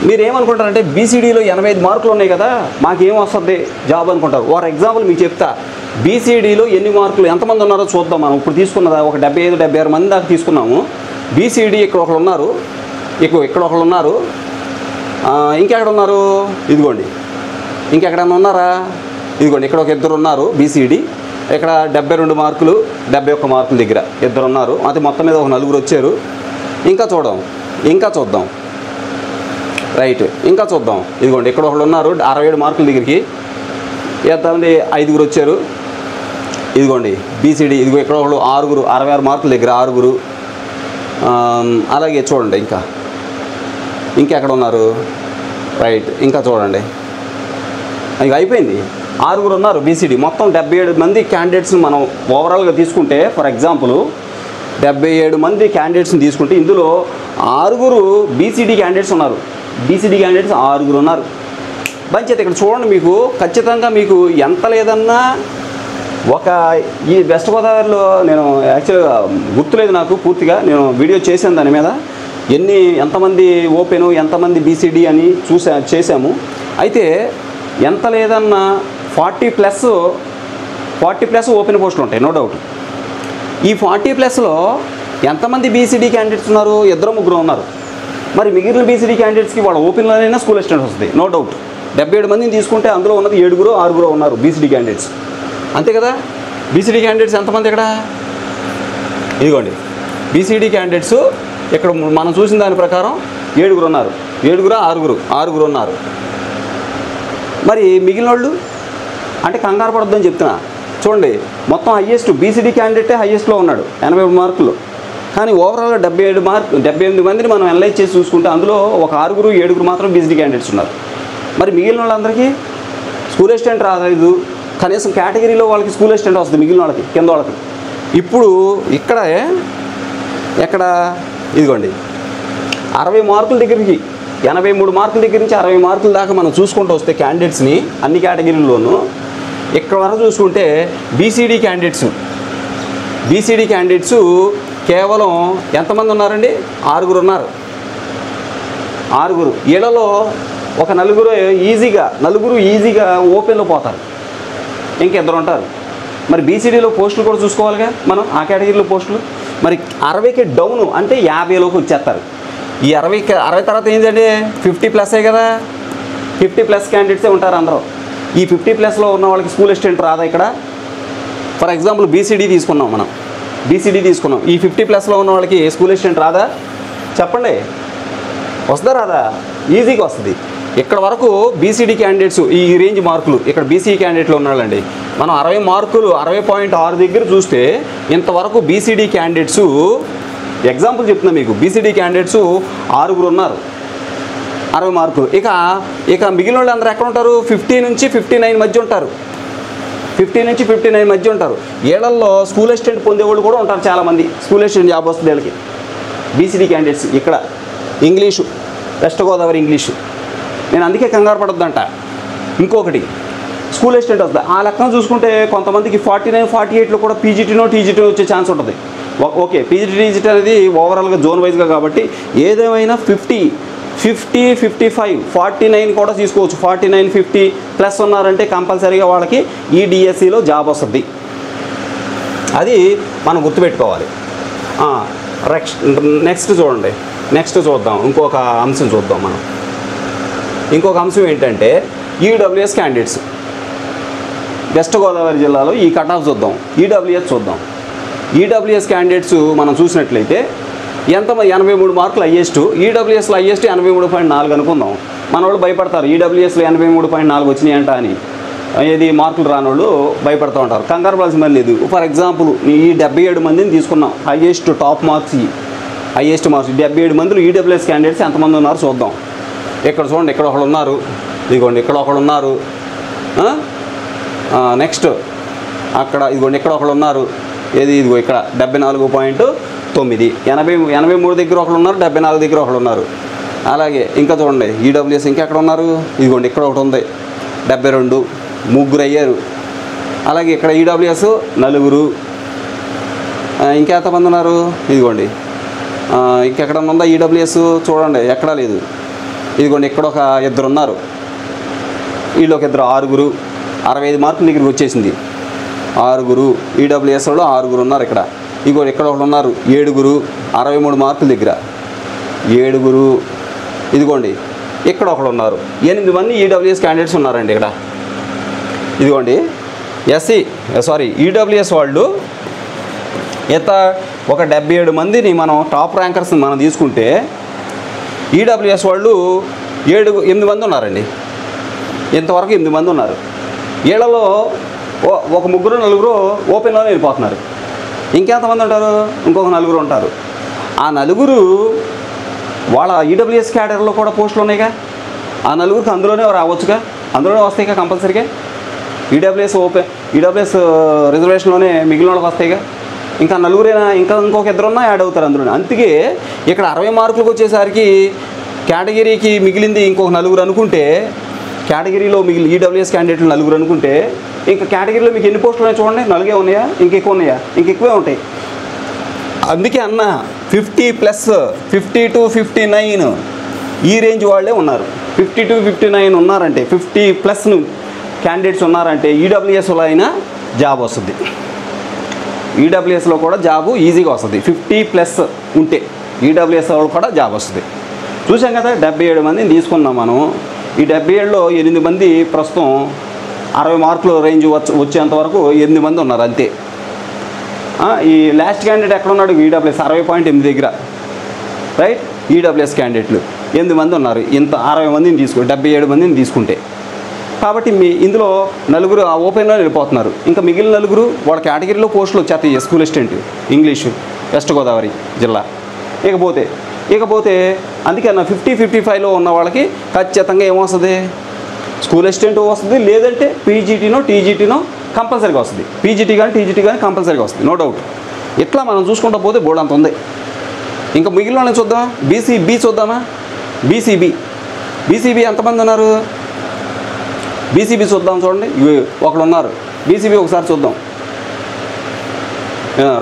మీరేమనుకుంటారంటే బీసీడీలో 85 మార్కులు ఉన్నాయి కదా, మాకేం వస్తుంది జాబ్ అనుకుంటారు. ఫర్ ఎగ్జాంపుల్ మీకు చెప్తా, బీసీడీలో ఎన్ని మార్కులు ఎంతమంది ఉన్నారో చూద్దాం. మనం ఇప్పుడు తీసుకున్నదా ఒక 75-76 మంది దాకా తీసుకున్నాము. బీసీడీ ఇక్కడ ఒకళ్ళు ఉన్నారు, ఇక్కడ ఒకళ్ళు ఉన్నారు, ఇంకెక్కడ ఉన్నారు, ఇదిగోండి ఇంకెక్కడన్నా ఉన్నారా, ఇదిగోండి ఇక్కడ ఒక ఇద్దరు ఉన్నారు బీసీడీ. ఇక్కడ 72 మార్కులు 71 మార్కుల దగ్గర ఇద్దరు ఉన్నారు. అది మొత్తం మీద ఒక 4 వచ్చారు. ఇంకా చూద్దాం రైట్, ఇంకా చూద్దాం. ఇదిగోండి ఇక్కడ ఒకళ్ళు ఉన్నారు 67 మార్కుల దగ్గరికి, ఎంతమంది 5 వచ్చారు. ఇదిగోండి బీసీడీ, ఇదిగో ఇక్కడ ఒకళ్ళు 6 66 మార్కుల దగ్గర 6. అలాగే చూడండి ఇంకెక్కడ ఉన్నారు, రైట్ ఇంకా చూడండి, ఇక అయిపోయింది. 6 ఉన్నారు బీసీడీ. మొత్తం 77 మంది క్యాండిడేట్స్ని మనం ఓవరాల్గా తీసుకుంటే, ఫర్ ఎగ్జాంపుల్ 77 మంది క్యాండిడేట్స్ని తీసుకుంటే ఇందులో 6 బీసీడీ క్యాండిడేట్స్ ఉన్నారు. బీసీడీ క్యాండిడేట్స్ 6 ఉన్నారు. మంచిది. ఇక్కడ చూడండి, మీకు ఖచ్చితంగా మీకు ఎంత లేదన్నా ఒక ఈ వెస్ట్ గోదావరిలో నేను యాక్చువల్గా గుర్తులేదు నాకు పూర్తిగా, నేను వీడియో చేశాను దాని మీద, ఎంతమంది ఓపెను ఎంతమంది బీసీడీ అని చేసాము. అయితే ఎంత లేదన్నా 40+ ఓపెన్ పోస్టులు ఉంటాయి, నో డౌట్. ఈ 40+లో ఎంతమంది బీసీడీ క్యాండిడేట్స్ ఉన్నారు, 2-3 ఉన్నారు. మరి మిగిలిన బీసీడీ క్యాండిడేట్స్కి వాళ్ళ ఓపెన్లోనైనా స్కూల్ అసిస్టెంట్స్ వస్తుంది, నో డౌట్. 77 మందిని తీసుకుంటే అందులో ఉన్నది 7-6 ఉన్నారు బీసీడీ క్యాండిడేట్స్, అంతే కదా. బీసీడీ క్యాండిడేట్స్ ఎంతమంది ఇక్కడ, ఇదిగోండి బీసీడీ క్యాండిడేట్స్ ఇక్కడ మనం చూసిన దాని ప్రకారం 7 ఉన్నారు, 6 ఉన్నారు. మరి మిగిలిన వాళ్ళు అంటే కంగారు పడొద్దని చెప్తున్నా. చూడండి, మొత్తం హయ్యెస్ట్ బీసీడీ క్యాండిడేటే హయ్యెస్ట్లో ఉన్నాడు 83 మార్కులు. కానీ ఓవరాల్గా 78 మందిని మనం అనలైజ్ చేసి చూసుకుంటే అందులో ఒక 6-7 మాత్రం బీసీడీ క్యాండిడేట్స్ ఉన్నారు. మరి మిగిలిన వాళ్ళందరికీ స్కూల్ అసిస్టెంట్ రాలేదు, కనీసం కేటగిరీలో వాళ్ళకి స్కూల్ అసిస్టెంట్ వస్తుంది, మిగిలిన వాళ్ళకి కింద వాళ్ళకి. ఇప్పుడు ఎక్కడ ఇదిగోండి 60 మార్కుల దగ్గరికి 83 మార్కుల దగ్గర నుంచి 60 మార్కుల దాకా మనం చూసుకుంటూ వస్తే క్యాండిడేట్స్ని అన్ని కేటగిరీల్లోనూ ఇక్కడ వరకు చూసుకుంటే బీసీడీ క్యాండిడేట్స్ కేవలం ఎంతమంది ఉన్నారండి, 6 ఉన్నారు. 6 వీళ్ళలో ఒక 4 ఈజీగా ఓపెన్లో పోతారు, ఇంకిద్దరు ఉంటారు. మరి బీసీడీలో పోస్టులు కూడా చూసుకోవాలిగా మనం, ఆ కేటగిరీలో పోస్టులు. మరి 60కి డౌను అంటే 50లోకి వచ్చేస్తారు. ఈ 60 తర్వాత ఏంటంటే 50+ కదా, 50+ క్యాండిడేట్సే ఉంటారు అందరూ. ఈ 50+లో ఉన్న వాళ్ళకి స్కూల్ అసిస్టెంట్ రాదా ఇక్కడ. ఫర్ ఎగ్జాంపుల్ బీసీడీ తీసుకున్నాం మనం, ఈ 50+లో ఉన్న వాళ్ళకి స్కూల్ అసిస్టెంట్ రాదా చెప్పండి, వస్తుందా రాదా, ఈజీగా వస్తుంది. ఇక్కడ వరకు బీసీడీ క్యాండిడేట్స్ ఈ రేంజ్ మార్కులు ఇక్కడ బీసీడీ క్యాండిడేట్లో ఉన్నాళ్ళండి. మనం 60 మార్కులు 60.6 దగ్గర చూస్తే ఇంతవరకు బీసీడీ క్యాండిడేట్స్, ఎగ్జాంపుల్ చెప్తున్నా మీకు, బీసీడీ క్యాండిడేట్స్ 6 ఉన్నారు 60 మార్కులు. ఇక మిగిలిన వాళ్ళు అందరూ ఎక్కడ ఉంటారు, 50 నుంచి 59 మధ్య ఉంటారు. 50 నుంచి 59 మధ్య ఉంటారు. ఏళ్లలో స్కూల్ అసిస్టెంట్ పొందేవాళ్ళు కూడా ఉంటారు చాలామంది. స్కూల్ అసిస్టెంట్ జాబ్ వస్తుంది వీళ్ళకి బీసీడీ క్యాండిడేట్స్. ఇక్కడ ఇంగ్లీషు, వెస్ట్ గోదావరి ఇంగ్లీషు, నేను అందుకే కంగారు పడొద్దంట. ఇంకొకటి స్కూల్ అసిస్టెంట్ వస్తుంది. ఆ లెక్కన చూసుకుంటే కొంతమందికి 49, 48లో కూడా పీజీటీనో టీజీటీనో వచ్చే ఛాన్స్ ఉంటుంది. ఓకే, పీజీటీ టీజీటీ అనేది ఓవరాల్గా జోన్ వైజ్గా కాబట్టి ఏదేమైనా 50, 55, 49 కూడా తీసుకోవచ్చు. 49, 50+ ఉన్నారంటే కంపల్సరీగా వాళ్ళకి ఈ డిఎస్సిలో జాబ్ వస్తుంది. అది మనం గుర్తుపెట్టుకోవాలి. నెక్స్ట్ చూద్దాం, ఇంకొక అంశం చూద్దాం మనం. ఇంకొక అంశం ఏంటంటే ఈడబ్ల్యూఎస్ క్యాండిడేట్స్. వెస్ట్ గోదావరి జిల్లాలో ఈ కట్ ఆఫ్ చూద్దాం, ఈడబ్ల్యూఎస్ చూద్దాం. ఈడబ్ల్యూఎస్ క్యాండిడేట్స్ మనం చూసినట్లయితే ఎంతమంది 83 మార్కులు హైయెస్ట్, ఈడబ్ల్యూఎస్లో హైయెస్ట్ 83.4 అనుకుందాం. మన వాళ్ళు భయపడతారు ఈడబ్ల్యూఎస్లో 83.4 వచ్చినాయి అంట అని. ఏది మార్కులు రానోళ్ళు భయపడుతూ ఉంటారు. కంగారు పడాల్సిన పని లేదు. ఫర్ ఎగ్జాంపుల్ ఈ 77 మందిని తీసుకున్నాం, highest top marks, highest marks 77 మందిలో ఈడబ్ల్యూఎస్ క్యాండిడేట్స్ ఎంతమంది ఉన్నారు చూద్దాం. ఇక్కడ చూడండి, ఇక్కడ ఒకళ్ళు ఉన్నారు, ఇదిగోండి ఇక్కడ ఒకళ్ళు ఉన్నారు. నెక్స్ట్ అక్కడ ఇదిగోండి ఇక్కడ ఒకళ్ళు ఉన్నారు, ఇదిగో ఇక్కడ 74.9, 83 దగ్గర ఒకళ్ళు ఉన్నారు, 74 దగ్గర ఒకళ్ళు ఉన్నారు. అలాగే ఇంకా చూడండి ఈడబ్ల్యూఎస్ ఇంకెక్కడ ఉన్నారు, ఇదిగోండి ఇక్కడ ఒకటి ఉంది 72, 3 అయ్యారు. అలాగే ఇక్కడ ఈడబ్ల్యూఎస్ 4, ఇంకెంతమంది ఉన్నారు, ఇదిగోండి ఇంకెక్కడ ఉందా ఈడబ్ల్యూఎస్ చూడండి, ఎక్కడా లేదు. ఇదిగోండి ఇక్కడ ఒక ఇద్దరు ఉన్నారు, వీళ్ళు ఒక ఇద్దరు, 6 65 మార్కుల దగ్గరికి వచ్చేసింది. 6 ఈడబ్ల్యూఎస్లో 6 ఉన్నారు ఇక్కడ. ఇదిగో ఇక్కడ ఒకళ్ళు ఉన్నారు 7 63 మార్కుల దగ్గర 7. ఇదిగోండి ఇక్కడ ఒకళ్ళు ఉన్నారు 8 మంది ఈడబ్ల్యూఎస్ క్యాండిడేట్స్ ఉన్నారండి ఇక్కడ. ఇదిగోండి ఈడబ్ల్యూఎస్ వాళ్ళు ఒక 77 మందిని మనం టాప్ ర్యాంకర్స్ని మనం తీసుకుంటే ఈడబ్ల్యూఎస్ వాళ్ళు 8 మంది ఉన్నారండి. ఇంతవరకు 8 మంది ఉన్నారు. వీళ్ళలో ఒక 3-4 ఓపెన్లోనే వెళ్ళిపోతున్నారు. ఇంకెంతమంది ఉంటారు? ఇంకొక 4 ఉంటారు. ఆ 4 వాళ్ళ ఈడబ్ల్యూఎస్ క్యాడర్లో కూడా పోస్టులు ఉన్నాయిగా. ఆ 4కి అందులోనే రావచ్చుగా, అందులోనే వస్తాయిగా కంపల్సరీగా. ఈడబ్ల్యూఎస్ రిజర్వేషన్లోనే మిగిలిన వాళ్ళకి వస్తాయిగా. ఇంకా 4 ఇంకొక 2 ఉన్నా యాడ్ అవుతారు అందులోనే. అందుకే ఇక్కడ 60 మార్కులకు వచ్చేసరికి కేటగిరీకి మిగిలింది ఇంకొక 4 అనుకుంటే, కేటగిరీలో ఈడబ్ల్యూఎస్ క్యాండిడేట్లు 4 అనుకుంటే, ఇంకా కేటగిరీలో మీకు ఎన్ని పోస్టులు ఉన్నాయి చూడండి, 4 ఉన్నాయా, ఇంకెక్కువ ఉన్నాయా? ఇంకెక్కువే ఉంటాయి. అందుకే అన్న 50+, 50 to 59 ఈ రేంజ్ వాళ్ళే ఉన్నారు. 50 to 59 ఉన్నారంటే, 50+ క్యాండిడేట్స్ ఉన్నారంటే ఈడబ్ల్యూఎస్లో అయినా జాబ్ వస్తుంది. ఈడబ్ల్యూఎస్లో కూడా జాబు ఈజీగా వస్తుంది. 50+ ఉంటే ఈడబ్ల్యూఎస్లో కూడా జాబ్ వస్తుంది. చూసాం కదా, 77 మందిని తీసుకున్నాం మనం. ఈ 77లో 8 మంది ప్రస్తుతం 60 మార్కుల రేంజ్ వచ్చేంత వరకు 8 మంది ఉన్నారు అంతే. ఈ లాస్ట్ క్యాండిడేట్ ఎక్కడ ఉన్నాడు? ఈడబ్ల్యూఎస్ 60.8 దగ్గర, రైట్? ఈడబ్ల్యూఎస్ క్యాండిడేట్లు 8 మంది ఉన్నారు. ఇంత 60 మందిని 77 మందిని తీసుకుంటే, కాబట్టి ఇందులో 4 ఆ ఓపెన్లో వెళ్ళిపోతున్నారు. ఇంకా మిగిలిన 4 వాళ్ళ కేటగిరీలో పోస్టులు వచ్చేస్తాయి. School assistant English, west Godavari జిల్లా. ఇకపోతే అందుకే అన్న 50-55లో ఉన్న వాళ్ళకి ఖచ్చితంగా ఏమొస్తుంది? స్కూల్ అసిస్టెంట్ వస్తుంది, లేదంటే పీజీటీనో టీజీటీనో కంపల్సరీగా వస్తుంది. పీజీటీ కానీ టీజీటీ కానీ కంపల్సరీగా వస్తుంది, నో డౌట్. ఇట్లా మనం చూసుకుంటూ పోతే బోర్డు అంత ఉంది. ఇంకా మిగిలిన వాళ్ళని చూద్దామా? బీసీబీ చూద్దామా? బీసీబీ ఎంతమంది ఉన్నారు? బీసీబీ చూద్దాం. చూడండి, ఒకళ్ళు ఉన్నారు బీసీబీ. ఒకసారి చూద్దాం,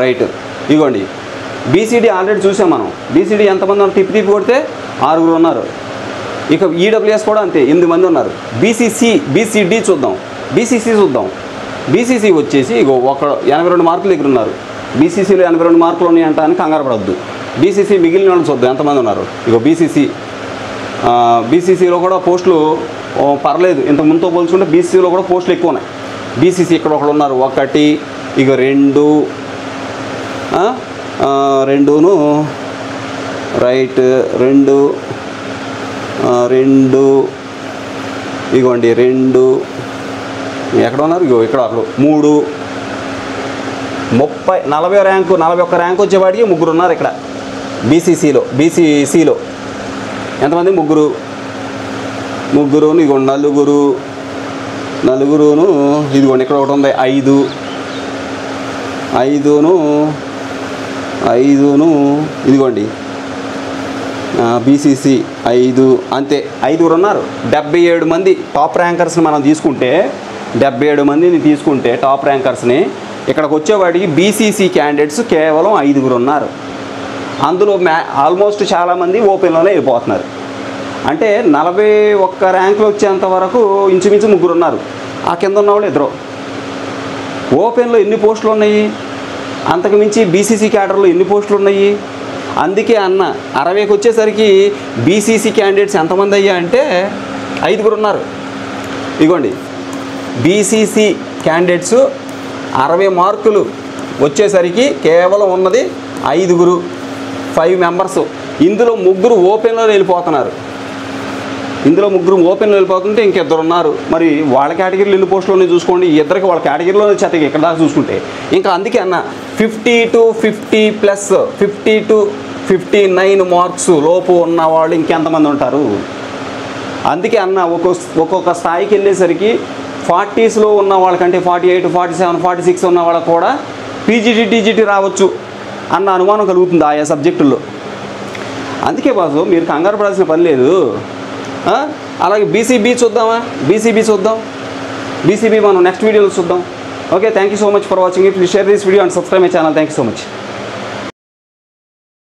రైట్. ఇదిగోండి బీసీడీ ఆల్రెడీ చూసాం మనం. బీసీడీ ఎంతమంది ఉన్నారు? తిప్పి కొడితే 6 ఉన్నారు. ఇక ఈడబ్ల్యూఎస్ కూడా అంతే, 8 మంది ఉన్నారు. బీసీడీ చూద్దాం. బీసీసీ వచ్చేసి ఇగో 82 మార్కుల దగ్గర ఉన్నారు. బీసీసీలో 82 మార్కులు ఉన్నాయంట అని కంగారు పడవద్దు. బీసీసీ మిగిలిన వాళ్ళని చూద్దాం ఎంతమంది ఉన్నారు. ఇగో బీసీసీలో కూడా పోస్టులు పర్లేదు, ఇంత ముందుతో పోల్చుకుంటే బీసీసీలో కూడా పోస్టులు ఎక్కువ ఉన్నాయి. బీసీసీ ఇక్కడ ఒకళ్ళు ఉన్నారు, 1, ఇక 2, 2 రైట్, 2 ఇగోండి 2 ఎక్కడ ఉన్నారు? ఇగో ఇక్కడ అక్కడ 3 40 ర్యాంకు 41 ర్యాంకు వచ్చేవాడికి 3 ఉన్నారు ఇక్కడ. బీసీసీలో ఎంతమంది? 3. ఇగో 4 ఇదిగోండి ఇక్కడ ఒకటి ఉంది 5 ఇదిగోండి బీసీసీ 5 అంతే. 5 ఉన్నారు. 77 మంది టాప్ ర్యాంకర్స్ని మనం తీసుకుంటే, 77 మందిని తీసుకుంటే టాప్ ర్యాంకర్స్ని, ఇక్కడికి వచ్చేవాడికి బీసీసీ క్యాండిడేట్స్ కేవలం 5 ఉన్నారు. అందులో ఆల్మోస్ట్ చాలామంది ఓపెన్లోనే వెళ్ళిపోతున్నారు. అంటే 41 ర్యాంకులు వచ్చేంత వరకు ఇంచుమించు 3 ఉన్నారు. ఆ కింద ఉన్నవాళ్ళు 2. ఓపెన్లో ఎన్ని పోస్టులు ఉన్నాయి? అంతకుమించి బీసీసీ క్యాడర్లో ఎన్ని పోస్టులు ఉన్నాయి? అందుకే అన్న 60కి వచ్చేసరికి బీసీసీ క్యాండిడేట్స్ ఎంతమంది అయ్యా అంటే 5 ఉన్నారు. ఇదిగోండి బీసీసీ క్యాండిడేట్స్ 60 మార్కులు వచ్చేసరికి కేవలం ఉన్నది 5 మెంబర్స్. ఇందులో 3 ఓపెన్లో వెళ్ళిపోతున్నారు. వెళ్ళిపోతుంటే ఇంకిద్దరు ఉన్నారు. మరి వాళ్ళ కేటగిరీలో ఎన్ని పోస్టులోనే చూసుకోండి. ఇద్దరికి వాళ్ళ కేటగిరీలోనే చేతకి ఇక్కడ దాకా చూసుకుంటే. ఇంకా అందుకే అన్న 50 to 50+, 50 to 59 మార్క్స్ లోపు ఉన్నవాళ్ళు ఇంకెంతమంది ఉంటారు? అందుకే అన్న ఒక్కొక్క స్థాయికి వెళ్ళేసరికి 40స్లో ఉన్న వాళ్ళకంటే 48, 47, 46 ఉన్న వాళ్ళకు కూడా పీజీటీ టీజీటీ రావచ్చు అన్న అనుమానం కలుగుతుంది ఆయా సబ్జెక్టుల్లో. అందుకే బాసు మీరు కంగారు పడాల్సిన పని లేదు. అలాగే బీసీబీ చూద్దామా? బీసీబీ మనం నెక్స్ట్ వీడియోలో చూద్దాం. Okay, thank you so much for watching. Please share this video and subscribe my channel. Thank you so much.